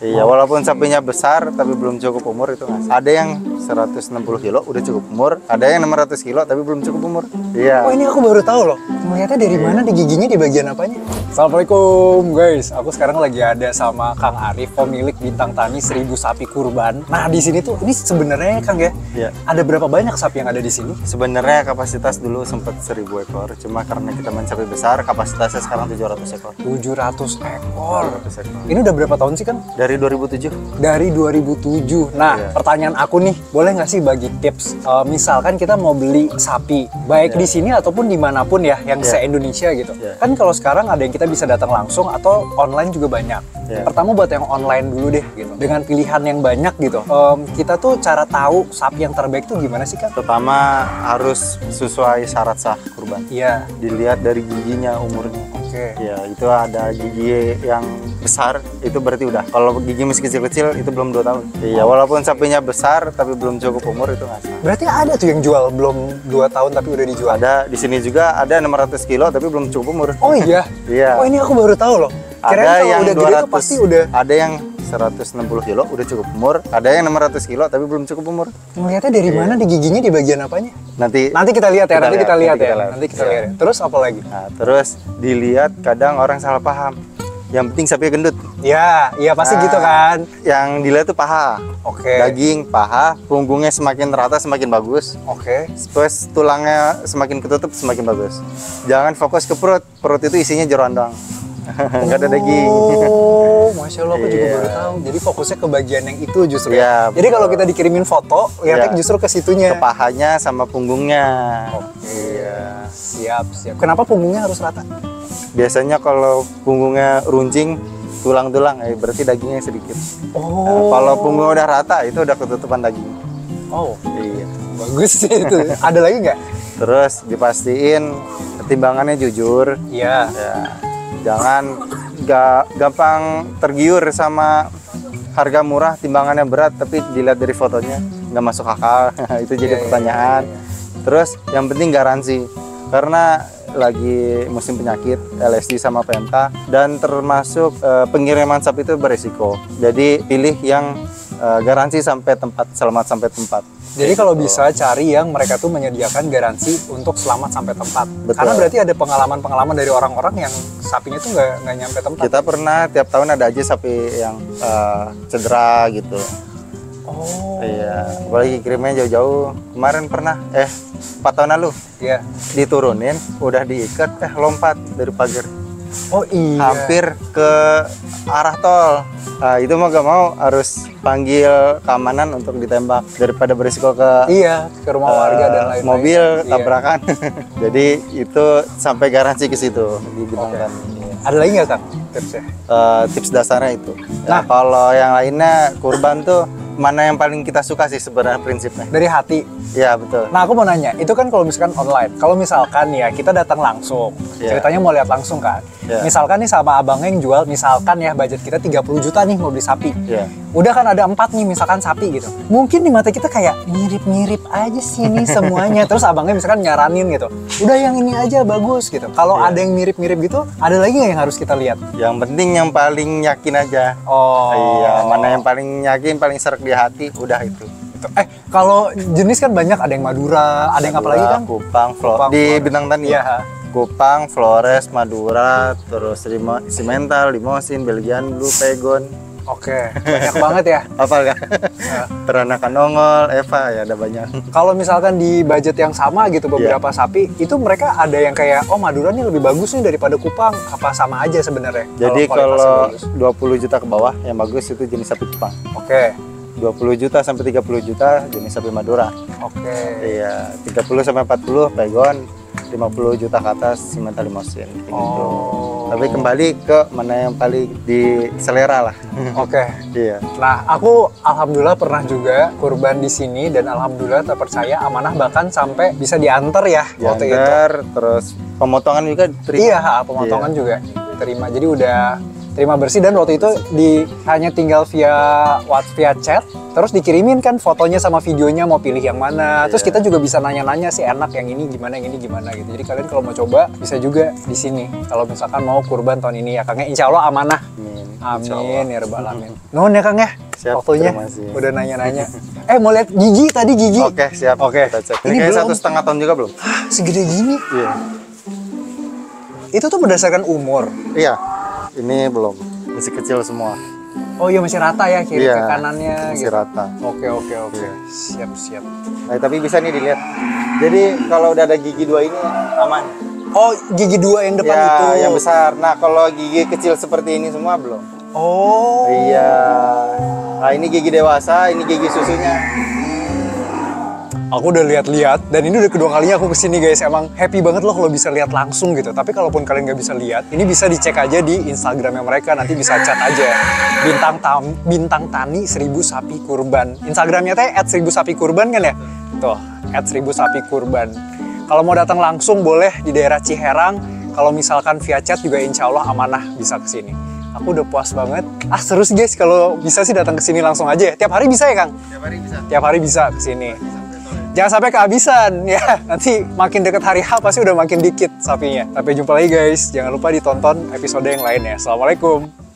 Iya, walaupun sapinya besar tapi belum cukup umur itu nggak. Ada yang 160 kilo udah cukup umur, ada yang 600 kilo tapi belum cukup umur. Iya. Oh, ini aku baru tahu loh. Melihatnya dari mana, di giginya di bagian apanya? Assalamualaikum guys, aku sekarang lagi ada sama Kang Arif, pemilik Bintang Tani 1000 sapi kurban. Nah di sini tuh, ini sebenarnya Kang ya, Iya. ada berapa banyak sapi yang ada di sini? Sebenarnya kapasitas dulu sempat 1000 ekor, cuma karena kita mencapai besar, kapasitasnya sekarang 700 ekor. 700 ekor. 700 ekor. Ini udah berapa tahun sih Kang? Dari 2007. Dari 2007. Nah, Iya. pertanyaan aku nih, boleh nggak sih bagi tips? Misalkan kita mau beli sapi, baik di sini ataupun dimanapun ya, yang se-Indonesia gitu. Iya. Kan kalau sekarang ada yang kita bisa datang langsung atau online juga banyak. Iya. Pertama buat yang online dulu deh gitu. Dengan pilihan yang banyak gitu. Kita tuh cara tahu sapi yang terbaik tuh gimana sih Kang? Pertama harus sesuai syarat sah kurban. Iya. Dilihat dari giginya, umurnya. Oke. Ya, itu ada gigi yang besar, itu berarti udah. Kalau gigi masih kecil-kecil, itu belum 2 tahun. Iya, walaupun sapinya besar, tapi belum cukup umur, itu nggak sah. Berarti ada tuh yang jual belum 2 tahun tapi udah dijual. Ada, di sini juga ada 600 kilo, tapi belum cukup umur. Oh iya? Iya. Oh ini aku baru tahu loh. Kirain Ada kalau yang udah gede tuh pasti udah. Ada yang 160 kilo, udah cukup umur. Ada yang 600 kilo, tapi belum cukup umur. Melihatnya dari mana, di giginya di bagian apanya? Nanti Nanti kita lihat ya, nanti kita lihat ya. lihat. Nanti kita Iya. lihat. Terus apa lagi? Nah, terus dilihat kadang orang salah paham. Yang penting sapinya gendut. Ya, iya pasti Nah, gitu kan. Yang dilihat tuh paha. Oke. Daging, paha, punggungnya semakin rata semakin bagus. Oke. Terus tulangnya semakin ketutup semakin bagus. Jangan fokus ke perut. Perut itu isinya jeroan doang. Nggak ada daging. Oh, masya Allah, aku juga Iya. baru tahu. Jadi fokusnya ke bagian yang itu justru. Iya, Ya. Jadi betul. kalau kita dikirimin foto, lihatnya Iya. justru ke situnya. Ke pahanya sama punggungnya. Oke. Iya. Siap, siap. Kenapa punggungnya harus rata? Biasanya kalau punggungnya runcing, tulang-tulang, berarti dagingnya sedikit. Nah, Oh. kalau punggungnya udah rata, itu udah ketutupan daging. Oh, Iya. bagus sih itu. Ada lagi nggak? Terus dipastiin timbangannya jujur. Iya. Ya, jangan gampang tergiur sama harga murah, timbangannya berat, tapi dilihat dari fotonya nggak masuk akal. Itu jadi Iya, pertanyaan. Terus yang penting garansi, karena lagi musim penyakit LSD sama PMK, dan termasuk pengiriman sapi itu beresiko. Jadi pilih yang garansi sampai tempat, selamat sampai tempat. Jadi kalau bisa cari yang mereka tuh menyediakan garansi untuk selamat sampai tempat. Betul. Karena berarti ada pengalaman-pengalaman dari orang-orang yang sapinya tuh nggak nyampe tempat. Kita pernah tiap tahun ada aja sapi yang cedera gitu. Oh. Iya, apalagi kirimnya jauh-jauh. Kemarin pernah 4 tahun lalu Iya. diturunin, udah diikat, lompat dari pagar. Oh iya. Hampir ke arah tol. Nah, itu mau gak mau harus panggil keamanan untuk ditembak daripada berisiko ke Iya, ke rumah warga dan lain-lain. mobil Iya. tabrakan. Jadi itu sampai garansi ke situ di Bintang Oke. Tani. Iya. Ada lagi nggak Kang tipsnya? Tips dasarnya itu. Nah. Nah, kalau yang lainnya kurban tuh mana yang paling kita suka sih sebenarnya prinsipnya? Dari hati. Iya, betul. Nah aku mau nanya, itu kan kalau misalkan online. Kalau misalkan ya kita datang langsung, Iya. ceritanya mau lihat langsung kan. Iya. Misalkan nih sama abangnya yang jual, misalkan ya budget kita 30 juta nih mau beli sapi. Iya. Udah kan ada 4 nih misalkan sapi gitu. Mungkin di mata kita kayak mirip-mirip aja sih nih semuanya. Terus abangnya misalkan nyaranin gitu. Udah yang ini aja bagus gitu. Kalau Iya. ada yang mirip-mirip gitu, ada lagi nggak yang harus kita lihat? Yang penting yang paling yakin aja. Oh. Iya, mana yang paling yakin, paling serak di hati, udah itu. Kalau jenis kan banyak, ada yang Madura, ada yang apa lagi kan? Kupang, Kupang, di Flores. Bintang Tani. Iya. Kupang, Flores, Madura, terus Simental, Limosin, Belgian Blue, Pegon. Oke, banyak banget ya. Apa kan? Ya. Peranakan Nongol, Eva, ya ada banyak. Kalau misalkan di budget yang sama gitu beberapa sapi, itu mereka ada yang kayak oh Madura nih lebih bagus nih daripada Kupang, apa sama aja sebenarnya? Jadi kualitasnya kalau bagus? 20 juta ke bawah yang bagus itu jenis sapi Kupang. Oke. 20 juta sampai 30 juta jenis sapi Madura. Oke. Iya, 30 sampai 40 Pegon, 50 juta ke atas Simental Limosin kayak gitu. Oh. Tapi kembali ke mana yang paling di selera lah. Oke. Iya. Nah, aku alhamdulillah pernah juga kurban di sini dan alhamdulillah terpercaya amanah bahkan sampai bisa diantar ya waktu itu. Diantar, terus pemotongan juga terima. Iya, pemotongan juga terima. Jadi udah terima bersih, dan waktu itu hanya tinggal via chat, terus dikirimin kan fotonya sama videonya mau pilih yang mana. Terus kita juga bisa nanya-nanya sih, enak yang ini gimana gitu. Jadi kalian kalau mau coba bisa juga di sini. Kalau misalkan mau kurban tahun ini ya Kang ya, insya Allah amanah. Amin ya rabbal alamin. Nuhun ya Kang ya. Siap, waktunya udah nanya-nanya. Mau lihat gigi tadi gigi. Oke, siap. Oke. Kita cek. Ini kayak 1,5 tahun juga belum? Segede gini. Iya. Itu tuh berdasarkan umur. Iya. Ini belum. Masih kecil semua. Oh iya, masih rata ya kiri ke kanannya. Masih gitu. rata. Oke. Iya. Siap. Nah, tapi bisa nih dilihat. Jadi kalau udah ada gigi 2 ini aman. Oh, gigi 2 yang depan ya, itu. Yang besar. Nah, kalau gigi kecil seperti ini semua belum. Oh. Iya. Nah, ini gigi dewasa, ini gigi susunya. Aku udah lihat-lihat, dan ini udah kedua kalinya aku kesini guys. Emang happy banget loh kalau bisa lihat langsung gitu. Tapi kalaupun kalian nggak bisa lihat, ini bisa dicek aja di Instagramnya mereka. Nanti bisa chat aja. Bintang Tani 1000 Sapi Kurban. Instagramnya teh @1000sapikurban kan ya? Tuh, @1000sapikurban. Kalau mau datang langsung boleh di daerah Ciherang. Kalau misalkan via chat juga insya Allah amanah bisa kesini. Aku udah puas banget. Seru sih guys, kalau bisa sih datang kesini langsung aja. Tiap hari bisa ya Kang? Tiap hari bisa. Tiap hari bisa kesini. Jangan sampai kehabisan ya. Nanti makin deket hari H pasti udah makin dikit sapinya. Sampai jumpa lagi guys. Jangan lupa ditonton episode yang lainnya. Assalamualaikum.